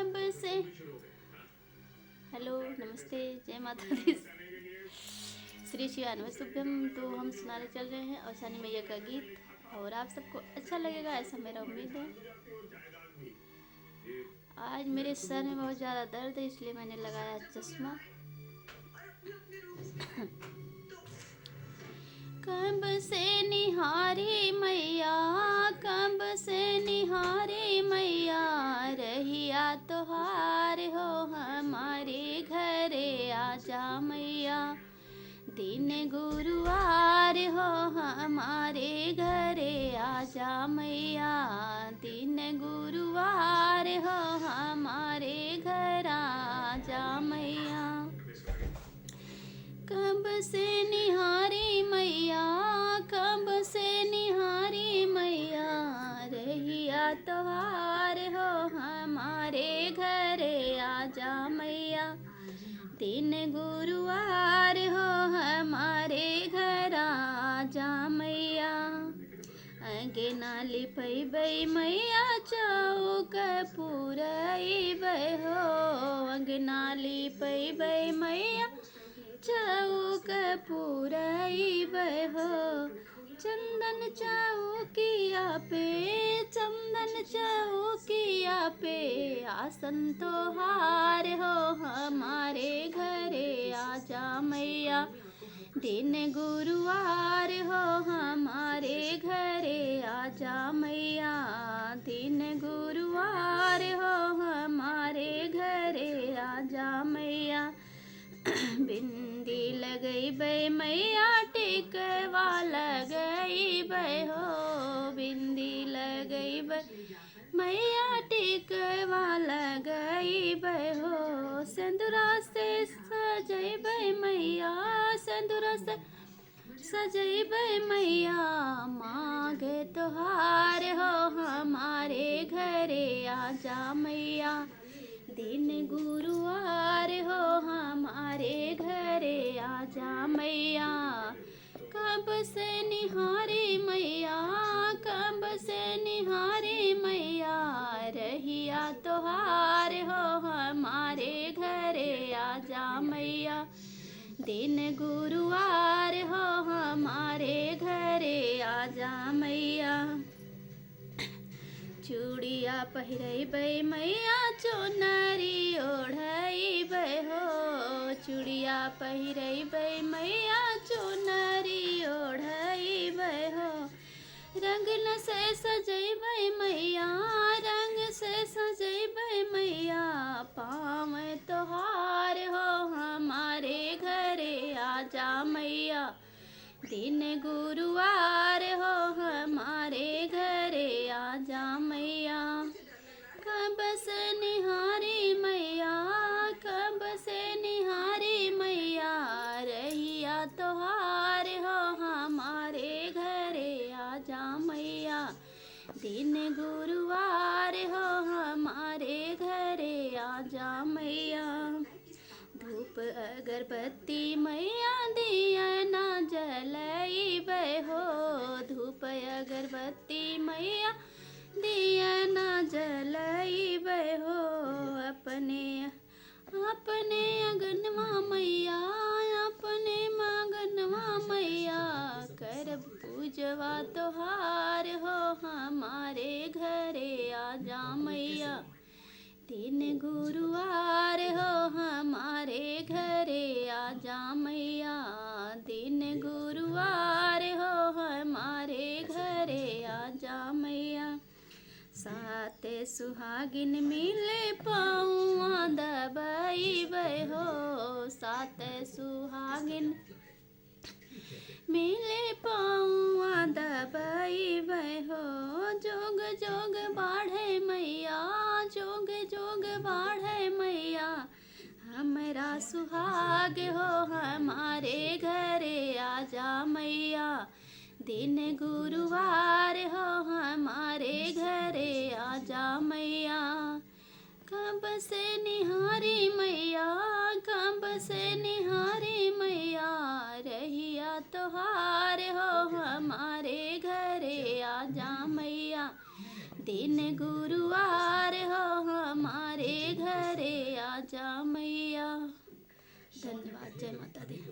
कब से। हेलो, नमस्ते, जय माता दी, श्री शिवानवे शुभ्यम। तो हम सुनाने चल रहे हैं औसानी मैया का गीत, और आप सबको अच्छा लगेगा ऐसा मेरा उम्मीद है। आज मेरे सर में बहुत ज़्यादा दर्द है, इसलिए मैंने लगाया चश्मा। कब से निहारी मैया, कब से निहारी मैया, रहिया तोहार हो हमारे घरे आजा मैया। दिन गुरुवार हो हमारे घरे आजा मैया, दिन गुरुवार हो हमारे घर आजा मैया। कब से निहारी मैया, कब से निहारी मैया, रहिया तोहार हो हमारे घरे आजा मैया। दिन गुरुवार हो हमारे घर आजा मैया। आगे नाली पैबै मैया चौक पुरैबै हो, आगे नाली पैबै मैया चौक पुरैबै हो। चंदन चौकिया पे, चंदन चौकिया पे, आसन तोहार हो हमारे घरे आजा मैया। दिन गुरुवार हो हमारे घरे आजा मैया, दिन गुरुवार हो हमारे घरे आजा मैया। बिंदी लगैबै मैया टिकवा लगैबै हो, बिंदी लगैबै मैया टिकवा लगैबै हो। सिंदूरा से सजैबै मैया, सिंदूरा से सजैबै मैया, मांगे तोहार हो हमारे घरे आजा मैया। दिन गुरुवार हो हमारे घरे आजा मैया। कब से निहारी मैया, कब से निहारी मैया, रहिया तोहार हो हमारे घरे आजा मैया। दिन गुरुवार हो हमारे घरे आजा मैया। चूड़िया पहिरैबै मैया चुनरी ओढ़ैबै हो, चूड़िया पहिरैबै मैया चुनरी ओढ़ैबै हो। रंग से सजैबै मैया, रंग से सजैबै मैया, पाँव तोहार हो हमारे घरे आजा मैया। दिन गुरुवार हो हमारे घरे आजा मैया। कब से निहारी मैया, कब से निहारी मैया, रहिया तोहार हो हमारे घरे आजा मैया। दिन गुरुवार हो हमारे घरे आजा मैया। धूप अगरबत्ती मैया दिया ना जलैबै हो, धूप अगरबत्ती मैया दिया ना जलैबै हो। अपने अपने अगनवा मैया, अपने मगनवा मैया, कर पूजवा तोहार हो हमारे घरे आजा मैया। दिन गुरुवार हो हमारे घरे आजा मैया, दिन गुरुवार हो हमारे घरे आजा मैया। सात सुहागिन मिले पौआ दबैबै हो, सात सुहागिन मिले पौआ दबैबै हो। जोग जोग बाढ़े मैया, जोग जोग बाढ़े मैया, हमरा सुहाग हो हमारे घरे आजा मैया। दिन गुरुवार हो हमारे घरे आजा मैया। कब से निहारी मैया, कब से निहारी मैया, रहिया तोहार हो हमारे घरे आजा मैया। दिन गुरुवार हो हमारे हमारे घरे आजा मैया। धन्यवाद। जय माता दी।